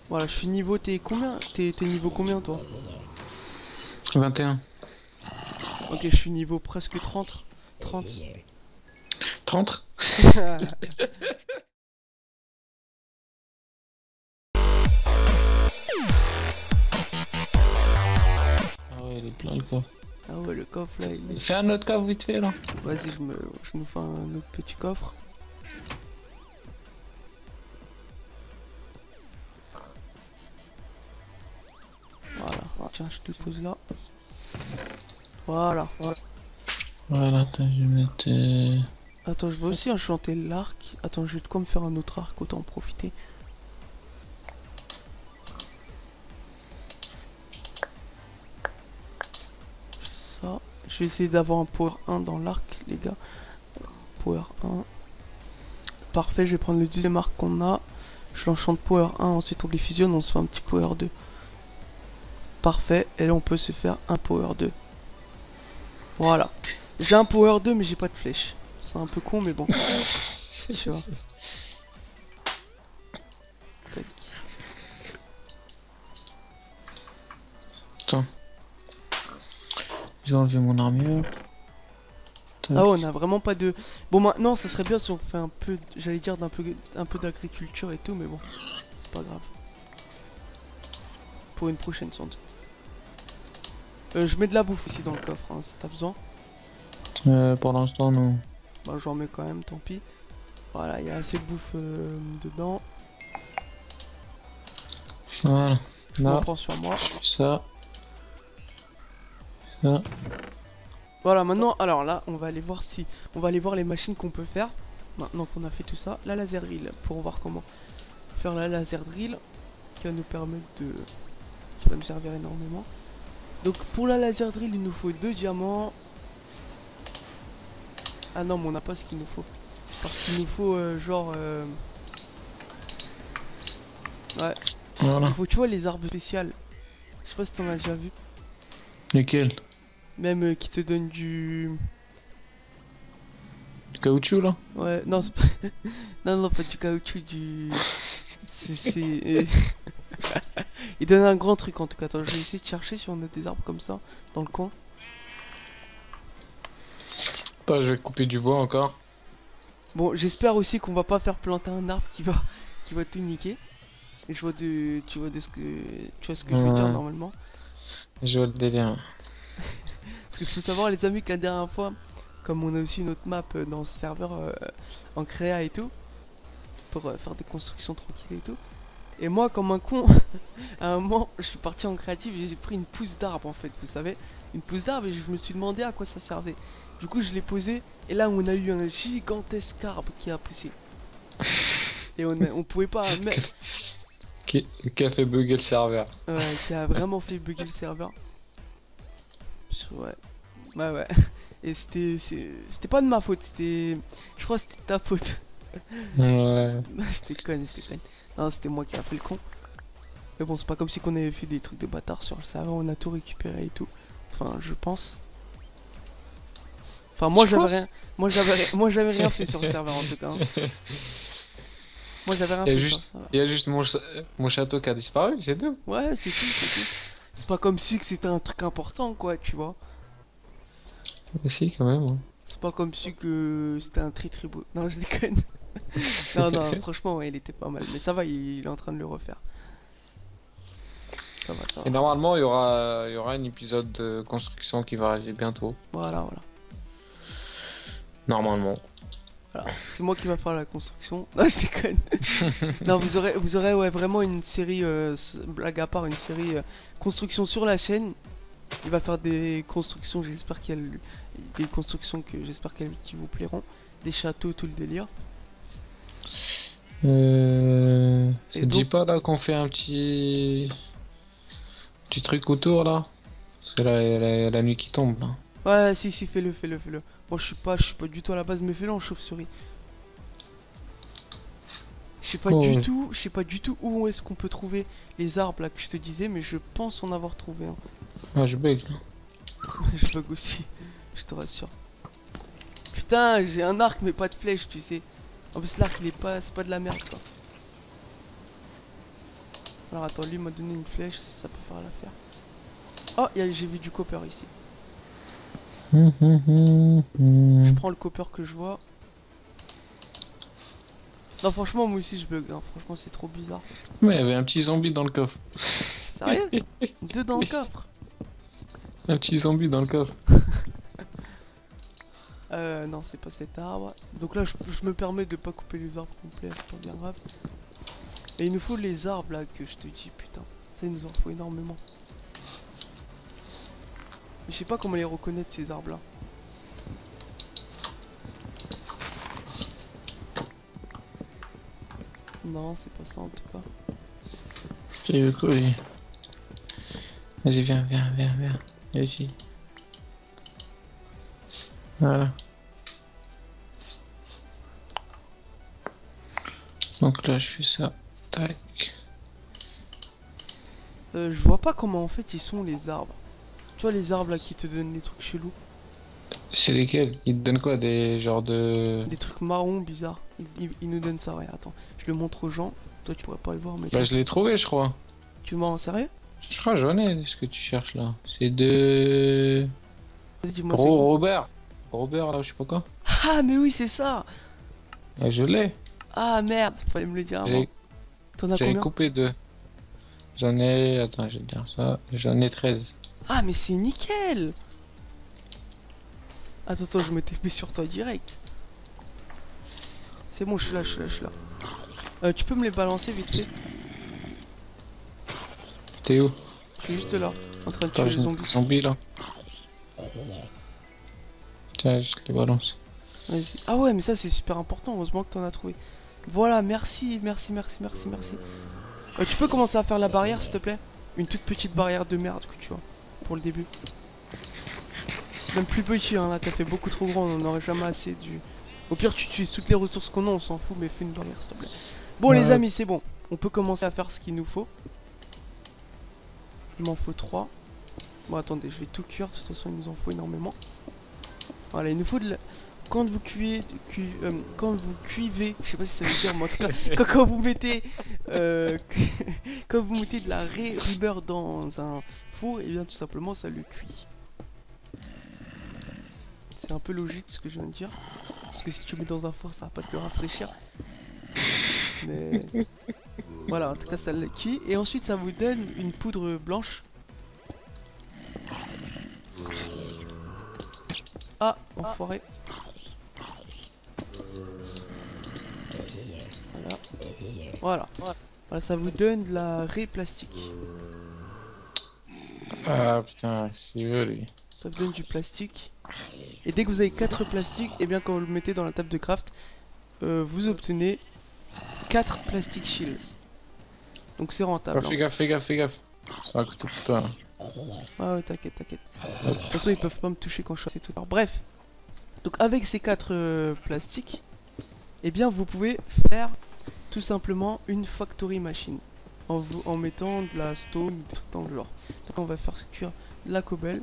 Voilà, je suis niveau, t'es combien? T'es niveau combien toi? 21. Ok, je suis niveau presque 30. 30. 30. Ah ouais, il est plein le coffre. Ah ouais, le coffre là, il est... Fais un autre coffre vite fait là. Vas-y, je nous fais un autre petit coffre. Voilà, tiens, je te pose là. Voilà. Voilà, attends, je vais mettre... Attends, je vais aussi enchanter l'arc. Attends, j'ai de quoi me faire un autre arc, autant en profiter. Ça. Je vais essayer d'avoir un power 1 dans l'arc, les gars. Power 1. Parfait, je vais prendre le deuxième arc qu'on a. Je l'enchante power 1, ensuite on les fusionne, on se fait un petit power 2. Parfait, et là on peut se faire un power 2. Voilà. J'ai un power 2 mais j'ai pas de flèche. C'est un peu con mais bon. Tu vois. Tac. Attends. Je vais enlever mon armure. Tac. Ah ouais, on a vraiment pas de... Bon maintenant ça serait bien si on fait un peu, j'allais dire un peu d'agriculture et tout mais bon. C'est pas grave. Pour une prochaine sans doute. Je mets de la bouffe aussi dans le coffre hein, si t'as besoin. Pour l'instant non. Bah j'en mets quand même, tant pis. Voilà, il y a assez de bouffe dedans. Voilà. Je m'en prends sur moi. Ça. Ça. Voilà, maintenant, alors là, on va aller voir si... On va aller voir les machines qu'on peut faire. Maintenant qu'on a fait tout ça. La laser drill, pour voir comment faire la laser drill. Qui va nous permettre de... Qui va nous servir énormément. Donc pour la laser drill, il nous faut 2 diamants. Ah non, mais on n'a pas ce qu'il nous faut. Parce qu'il nous faut genre... Ouais. Voilà. Il faut, tu vois, les arbres spéciales. Je sais pas si t'en as déjà vu. Lesquels? Même qui te donnent du... Du caoutchouc là? Ouais, non, c'est pas... non, non, pas du caoutchouc, du... C'est... Il donne un grand truc en tout cas. Attends, je vais essayer de chercher si on a des arbres comme ça dans le coin. Pas, je vais couper du bois encore. Bon, j'espère aussi qu'on va pas faire planter un arbre qui va tout niquer. Et je vois de... Tu vois ce que je veux dire normalement. Je vois le délire. Parce qu'il faut savoir les amis que la dernière fois, comme on a aussi une autre map dans ce serveur en créa et tout, pour faire des constructions tranquilles et tout. Et moi comme un con, à un moment je suis parti en créatif, j'ai pris une pousse d'arbre en fait, vous savez. Une pousse d'arbre et je me suis demandé à quoi ça servait. Du coup je l'ai posé et là on a eu un gigantesque arbre qui a poussé. Et on pouvait pas mettre... Qui a fait bugger le serveur. Ouais, qui a vraiment fait bugger le serveur. Ouais. Ouais. Et c'était pas de ma faute, c'était... Je crois que c'était ta faute. Ouais. J'étais conne. Non, c'était moi qui a fait le con. Mais bon, c'est pas comme si qu'on avait fait des trucs de bâtard sur le serveur, on a tout récupéré et tout. Enfin, je pense. Enfin, moi j'avais rien... Moi j'avais rien fait sur le serveur en tout cas. Hein. Moi j'avais rien fait sur le serveur. Il y a juste mon château qui a disparu, c'est tout. Ouais, c'est tout. C'est pas comme si que c'était un truc important quoi, tu vois. Mais si, quand même. Hein. C'est pas comme si que c'était un très très beau... Non, je déconne. non, franchement, ouais, il était pas mal. Mais ça va, il est en train de le refaire. Ça va. Et normalement, il y aura un épisode de construction qui va arriver bientôt. Voilà. Normalement. Voilà. C'est moi qui va faire la construction. Non, je déconne. Non, vous aurez ouais, vraiment une série, blague à part, une série construction sur la chaîne. Il va faire des constructions, j'espère qu'il y a des constructions qui vous plairont. Des châteaux, tout le délire. Ça te dit pas là qu'on fait un petit truc autour là? Parce que là, la nuit qui tombe là. Ouais, si, si, fais-le, fais-le, fais-le. Moi, je suis pas du tout à la base, mais fais-le en chauve-souris. Oh, Je sais pas du tout où est-ce qu'on peut trouver les arbres là que je te disais, mais je pense en avoir trouvé un. ah, je bug là. Je bug aussi, je te rassure. Putain, j'ai un arc mais pas de flèche, tu sais. En plus, l'arc il est pas, c'est pas de la merde quoi. Alors attends, lui m'a donné une flèche, ça peut faire l'affaire. Oh, j'ai vu du copper ici. Je prends le copper que je vois. Non, franchement, moi aussi je bug. Hein. Franchement, c'est trop bizarre. Ouais, il y avait un petit zombie dans le coffre. Sérieux? Deux dans le coffre. Un petit zombie dans le coffre. Non, c'est pas cet arbre. Donc là, je me permets de pas couper les arbres complets, c'est pas bien grave. Et il nous faut les arbres là que je te dis, putain. Ça, il nous en faut énormément. Mais je sais pas comment les reconnaître ces arbres là. Non, c'est pas ça en tout cas. Tu veux quoi, lui? Vas-y, viens, viens, viens, viens. Vas-y. Voilà. Donc là, je fais ça. Tac. Je vois pas comment en fait ils sont les arbres. Tu vois les arbres là qui te donnent des trucs chelous. C'est lesquels? Ils te donnent quoi? Des genres de... Des trucs marrons bizarres. Ils nous donnent ça, ouais, attends. Je le montre aux gens. Toi tu pourrais pas le voir mais... Bah, je l'ai trouvé, je crois. Tu m'en sérieux? Je crois que j'en ai, ce que tu cherches là. C'est de... Vas-y dis-moi c'est quoi. Robert. Robert, là, je sais pas quoi. Ah mais oui c'est ça. Ah, je l'ai. Ah merde, fallait me le dire avant. T'en as J'avais combien? coupé deux. J'en ai... Attends, je vais te dire ça. J'en ai 13. Ah mais c'est nickel. Attends, attends, je m'étais mis sur toi direct. C'est bon, je suis là, je suis là, je suis là. Tu peux me les balancer vite fait? T'es où? Je suis juste là, en train de tuer Attends, les j'ai zombies. des zombies là. Tiens, je te les balance. Vas-y. Ah ouais, mais ça c'est super important, heureusement que t'en as trouvé. Voilà, merci, merci, merci, merci, merci. Tu peux commencer à faire la barrière s'il te plaît? Une toute petite barrière de merde que tu vois, pour le début. Même plus petit, hein, là t'as fait beaucoup trop grand, on en aurait jamais assez du... Au pire tu utilises toutes les ressources qu'on a, on s'en fout, mais fais une barrière s'il te plaît. Bon les amis, c'est bon, on peut commencer à faire ce qu'il nous faut. Il m'en faut 3. Bon attendez, je vais tout cuire, de toute façon il nous en faut énormément. Voilà, il nous faut de la... Quand vous quand vous cuivez, je sais pas si ça veut dire, mais en tout cas, quand vous mettez, quand vous mettez de la rubber dans un four, et bien tout simplement ça le cuit. C'est un peu logique ce que je viens de dire, parce que si tu le mets dans un four, ça va pas te le rafraîchir. Mais voilà, en tout cas ça le cuit, et ensuite ça vous donne une poudre blanche. Ah, enfoiré. Voilà. Voilà, ça vous donne de la raie plastique. Ah putain, c'est veut lui. Ça vous donne du plastique. Et dès que vous avez 4 plastiques, et bien quand vous le mettez dans la table de craft, vous obtenez 4 plastic shields. Donc c'est rentable. Oh, fais gaffe, fais gaffe, fais gaffe. Ça va coûter pour toi. Ah ouais, t'inquiète, t'inquiète. De toute façon, ils peuvent pas me toucher quand je suis tout. Alors, bref. Donc avec ces 4 plastiques, et bien vous pouvez faire tout simplement une factory machine en mettant de la stone, des trucs dans le genre. Donc on va faire cuire de la cobble.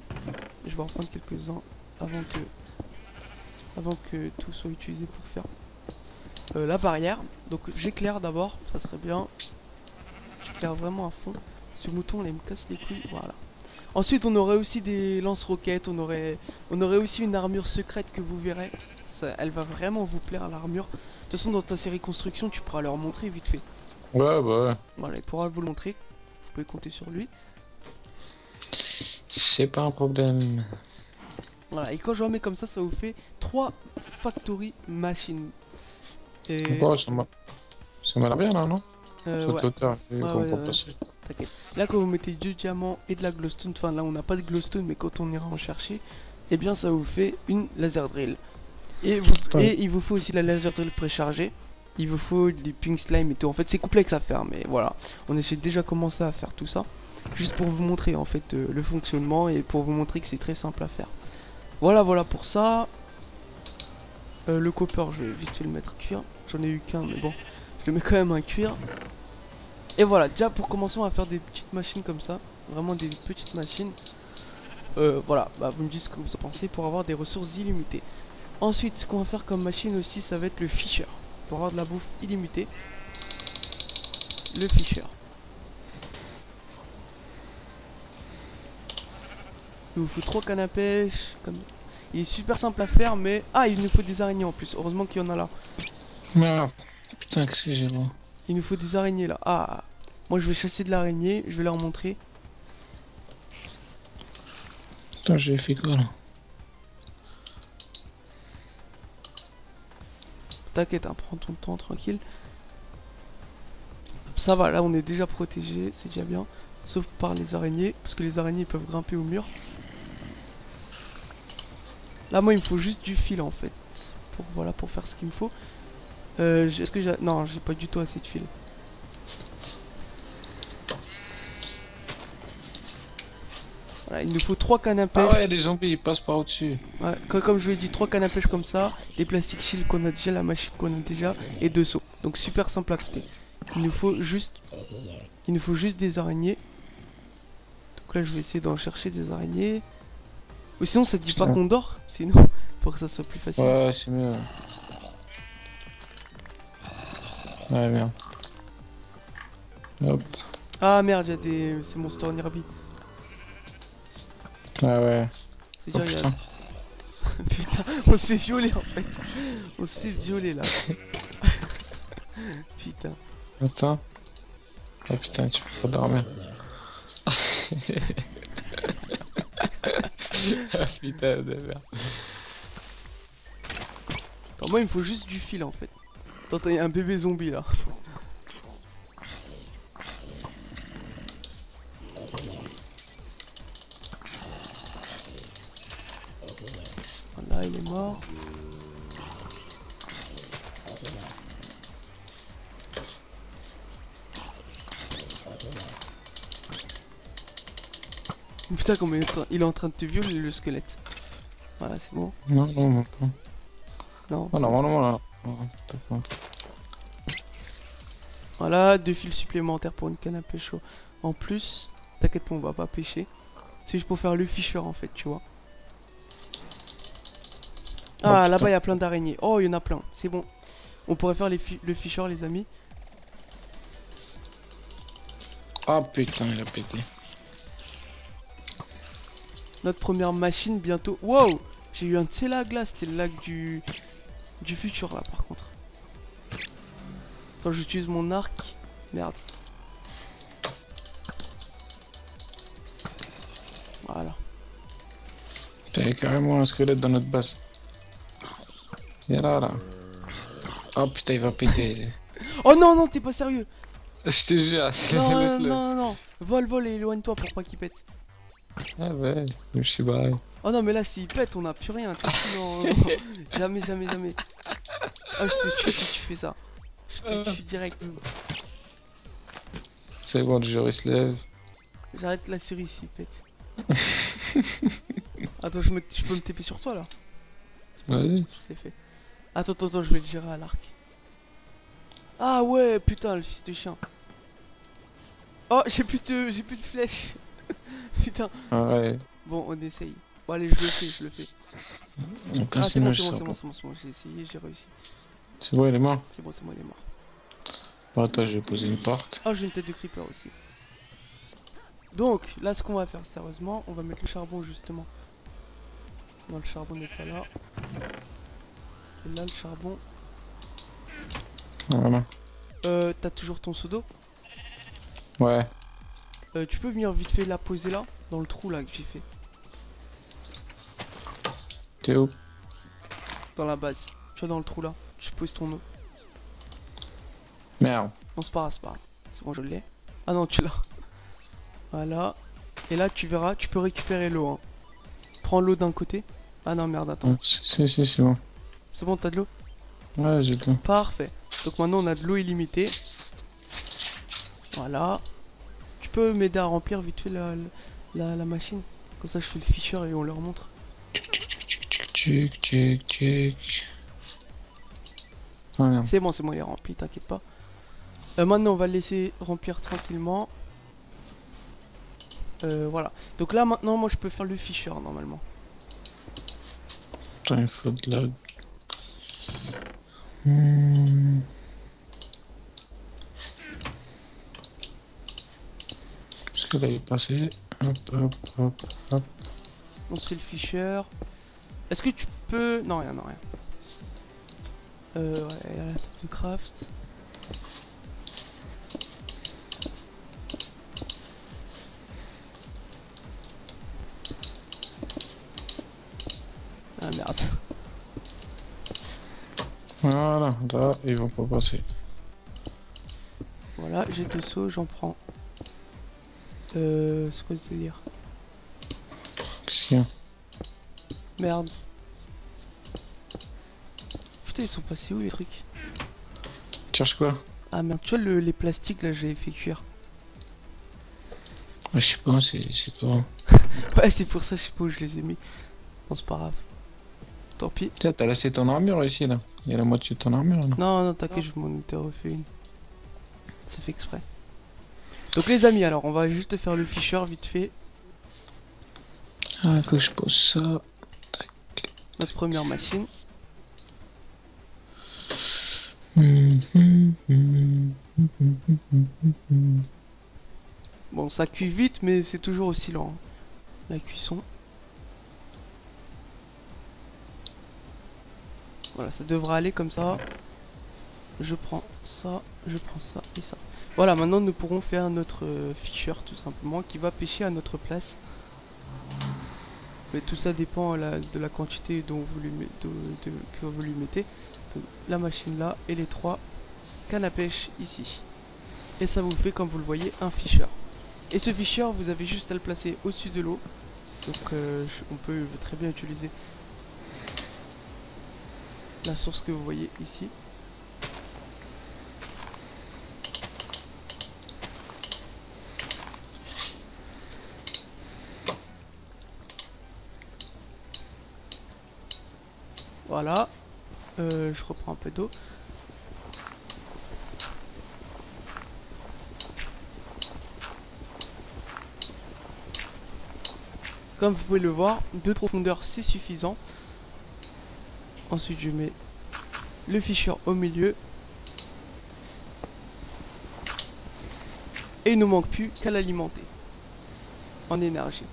Je vais en prendre quelques-uns avant que tout soit utilisé pour faire la barrière. Donc j'éclaire d'abord, ça serait bien. J'éclaire vraiment à fond. Ce mouton là il me casse les couilles, voilà. Ensuite on aurait aussi des lance-roquettes, on aurait aussi une armure secrète que vous verrez. Ça, elle va vraiment vous plaire l'armure. De toute façon dans ta série construction tu pourras leur montrer vite fait. Ouais, bah ouais. Voilà, il pourra vous le montrer. Vous pouvez compter sur lui. C'est pas un problème. Voilà, et quand je remets comme ça vous fait 3 factory machines. Et... Bon, ça m'a l'air bien là, non? ouais. T'inquiète. Là quand vous mettez du diamant et de la glowstone, enfin là on n'a pas de glowstone mais quand on ira en chercher, et bien ça vous fait une laser drill. Et il vous faut aussi la laser drill préchargée. Il vous faut des pink slime et tout. En fait c'est complexe à faire mais voilà. J'ai déjà commencé à faire tout ça. Juste pour vous montrer en fait le fonctionnement et pour vous montrer que c'est très simple à faire. Voilà pour ça. Le copper, je vais vite fait le mettre à cuire. J'en ai eu qu'un, mais bon, je le mets quand même à cuire. Et voilà, déjà pour commencer, on va faire des petites machines comme ça. Vraiment des petites machines. Voilà, bah, vous me dites ce que vous en pensez pour avoir des ressources illimitées. Ensuite, ce qu'on va faire comme machine aussi, ça va être le fisher. Pour avoir de la bouffe illimitée. Le fisher. Il nous faut 3 cannes à pêche. Comme... Il est super simple à faire, mais... Ah, il nous faut des araignées en plus. Heureusement qu'il y en a là. Merde. Putain, qu'est-ce que j'ai là? Il nous faut des araignées là. Ah, moi je vais chasser de l'araignée. Je vais leur montrer. Putain, j'ai fait quoi là? T'inquiète, hein, prends ton temps tranquille. Ça va, là on est déjà protégé. C'est déjà bien. Sauf par les araignées. Parce que les araignées peuvent grimper au mur. Là, moi il me faut juste du fil en fait. Voilà, pour faire ce qu'il me faut. Est-ce que j'ai... Non, j'ai pas du tout assez de fil. Voilà, il nous faut 3 cannes à pêche. Ah ouais, les zombies ils passent par au-dessus. Ouais, comme je vous l'ai dit, 3 cannes à pêche comme ça. Des plastiques shield qu'on a déjà, la machine qu'on a déjà. Et 2 seaux. Donc super simple à crafter. Il nous faut juste des araignées. Donc là je vais essayer d'en chercher des araignées. Ou sinon ça te dit pas qu'on dort. Sinon, pour que ça soit plus facile. Ouais, c'est mieux. Ouais, merde. Hop. Ah merde, il y a des... C'est Monster Nirby. Ah ouais. C'est Oh, dire, putain. Putain, on se fait violer en fait. On se fait violer là. Putain. Attends. Oh putain, tu peux pas dormir. Ah putain de merde. Alors moi il me faut juste du fil en fait. Attends, il y a un bébé zombie là. Voilà, il est mort. Putain, comme il est en train de te violer le squelette. Voilà, c'est bon. Non, non, non. Non. Oh, normalement là. Voilà, 2 fils supplémentaires pour une canne à pêche en plus. T'inquiète pas, on va pas pêcher. C'est juste pour faire le fisher en fait, tu vois. Ah, là-bas il y a plein d'araignées. Oh, il y en a plein, c'est bon. On pourrait faire le fisher, les amis. Ah putain, il a pété. Notre première machine bientôt. Wow, j'ai eu un de ces lags là, c'était le lac du futur là par contre. Attends, j'utilise mon arc. Merde. Voilà. T'avais carrément un squelette dans notre base. Il est là. Oh putain, il va péter. Oh non, non, t'es pas sérieux. Je te jure. Non, Laisse-le. non, non. Vol et éloigne-toi pour pas qu'il pète. Ah ouais, je suis barré. Oh non, mais là, s'il pète, on a plus rien. Non, non. Jamais, jamais, jamais. Oh, je te tue si tu fais ça. Je te tue direct. C'est bon, le jour il se lève. J'arrête la série s'il pète. Attends, je peux me TP sur toi là. Vas-y. C'est fait. Attends, je vais le gérer à l'arc. Ah ouais, putain, le fils de chien. Oh, j'ai plus de flèches. Putain. Ouais. Bon, on essaye. Bon, allez, je le fais. Donc, Ah, c'est bon, c'est j'ai essayé, j'ai réussi. C'est bon, il est mort. C'est bon, il est mort. Bon, attends, je vais poser une porte. Oh, j'ai une tête de creeper aussi. Donc, là, ce qu'on va faire, sérieusement, on va mettre le charbon, justement. Non, le charbon n'est pas là. Et là, le charbon. Voilà. T'as toujours ton seau d'eau? Ouais. Tu peux venir vite fait la poser là, dans le trou là que j'ai fait. T'es où? Dans la base. Tu vois, dans le trou là. Tu poses ton eau. Merde. Non, c'est pas grave. C'est bon, je l'ai. Ah non, tu l'as. Voilà. Et là, tu verras, tu peux récupérer l'eau. Hein. Prends l'eau d'un côté. Ah non, merde, attends. Si, c'est bon. C'est bon, t'as de l'eau? Ouais, j'ai tout. Parfait. Donc maintenant, on a de l'eau illimitée. Voilà. Tu peux m'aider à remplir vite fait la machine. Comme ça, je fais le fisher et on leur montre. Tchic, tchic, tchic. Ah, merde. C'est bon, il est rempli, t'inquiète pas. Maintenant, on va le laisser remplir tranquillement. Voilà. Donc là, maintenant, moi, je peux faire le fisher, normalement. Attends, il faut de la... Hmm. Est-ce que là, il est passé? Hop, hop, hop, hop. On se fait le fisher. Est-ce que tu peux... Non, rien, non, rien. Ouais, la table de craft. Ah merde. Voilà, là, ils vont pas passer. Voilà, j'ai 2 seaux, j'en prends. C'est quoi ce délire? Qu'est-ce qu'il y a? Merde. Putain, ils sont passés où les trucs? Tu cherches quoi? Ah merde, tu vois les plastiques là, j'avais fait cuire. Je sais pas, c'est quoi? Ouais, c'est pour ça, je sais pas où je les ai mis. Bon, c'est pas grave. Tant pis. Tiens, t'as laissé ton armure ici, là. Il y a la moitié de ton armure, là. Non, non, t'inquiète, je m'en étais refait une. C'est fait exprès. Donc les amis, alors, on va juste faire le fisher vite fait. Ah, il faut que je pose ça. Notre première machine. Bon, ça cuit vite, mais c'est toujours aussi lent, hein, la cuisson. Voilà, ça devrait aller comme ça. Je prends ça et ça. Voilà, maintenant nous pourrons faire notre fisher tout simplement qui va pêcher à notre place. Mais tout ça dépend de la quantité dont vous lui, que vous lui mettez. Donc, la machine là et les 3 cannes à pêche ici. Et ça vous fait, comme vous le voyez, un fisher. Et ce fisher, vous avez juste à le placer au-dessus de l'eau. Donc on peut très bien utiliser la source que vous voyez ici. Voilà. Je reprends un peu d'eau. Comme vous pouvez le voir, 2 profondeurs c'est suffisant. Ensuite je mets le fisher au milieu. Et il ne manque plus qu'à l'alimenter. En énergie.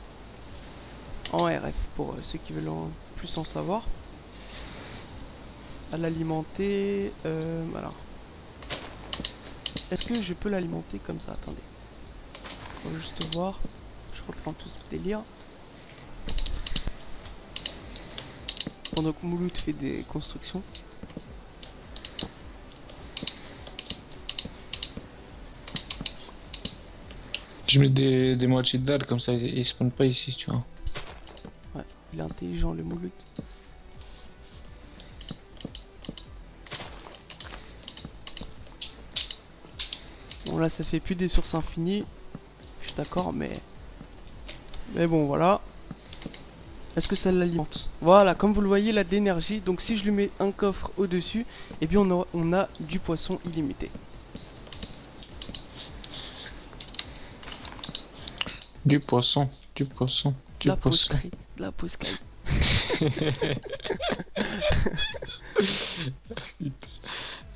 En RF pour ceux qui veulent plus en savoir. À l'alimenter. Voilà. Est-ce que je peux l'alimenter comme ça? Attendez. On va juste voir. Je reprends tout ce délire. Pendant que Mouloud fait des constructions. Je mets des moitiés de dalle, comme ça ils spawnent pas ici, tu vois. Ouais, il est intelligent le Mouloud. Bon là ça fait plus des sources infinies. Je suis d'accord mais bon voilà. Est-ce que ça l'alimente? Voilà, comme vous le voyez, il a de l'énergie. Donc si je lui mets un coffre au-dessus, eh bien on a du poisson illimité. Du poisson, du poisson, du poisson. De la poiscaille.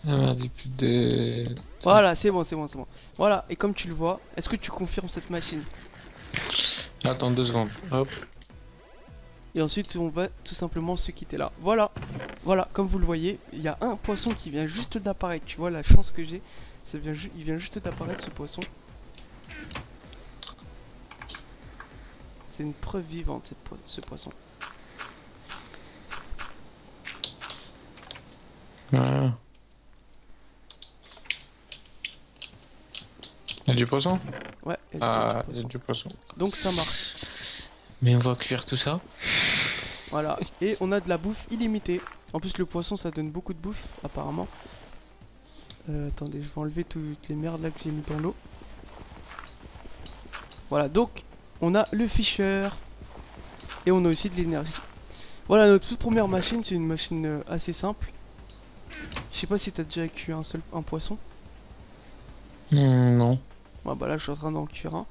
Ah merde, j'ai plus de... Voilà, c'est bon. Voilà, et comme tu le vois, est-ce que tu confirmes cette machine? Attends 2 secondes, hop. Et ensuite on va tout simplement se quitter là. Voilà, voilà, comme vous le voyez, il y a un poisson qui vient juste d'apparaître. Tu vois la chance que j'ai, il vient juste d'apparaître ce poisson. C'est une preuve vivante ce poisson. Voilà. Il y a du poisson? Ouais, Ah, il y a du poisson. Donc ça marche. Mais on va cuire tout ça. Voilà, et on a de la bouffe illimitée. En plus le poisson ça donne beaucoup de bouffe apparemment. Attendez, je vais enlever toutes les merdes là que j'ai mis dans l'eau. Voilà, donc on a le fisher. Et on a aussi de l'énergie. Voilà, notre toute première machine, c'est une machine assez simple. Je sais pas si t'as déjà cuit un poisson. Non. Ah bah là, je suis en train d'en cuire un.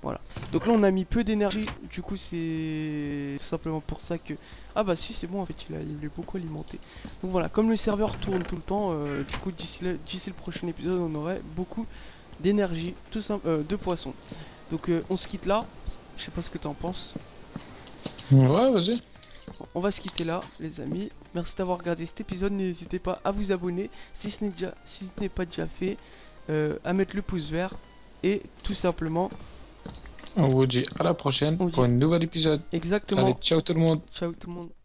Voilà. Donc là, on a mis peu d'énergie. Du coup, c'est tout simplement pour ça que... Ah bah si, c'est bon, en fait, il est beaucoup alimenté. Donc voilà, comme le serveur tourne tout le temps, du coup, d'ici le prochain épisode, on aurait beaucoup d'énergie, tout simple, de poisson. Donc on se quitte là. Je sais pas ce que t'en penses. Ouais, vas-y. On va se quitter là, les amis. Merci d'avoir regardé cet épisode. N'hésitez pas à vous abonner si ce n'est pas déjà fait, à mettre le pouce vert et tout simplement. On vous dit à la prochaine On pour dit un nouvel épisode. exactement. Allez, ciao tout le monde. Ciao tout le monde.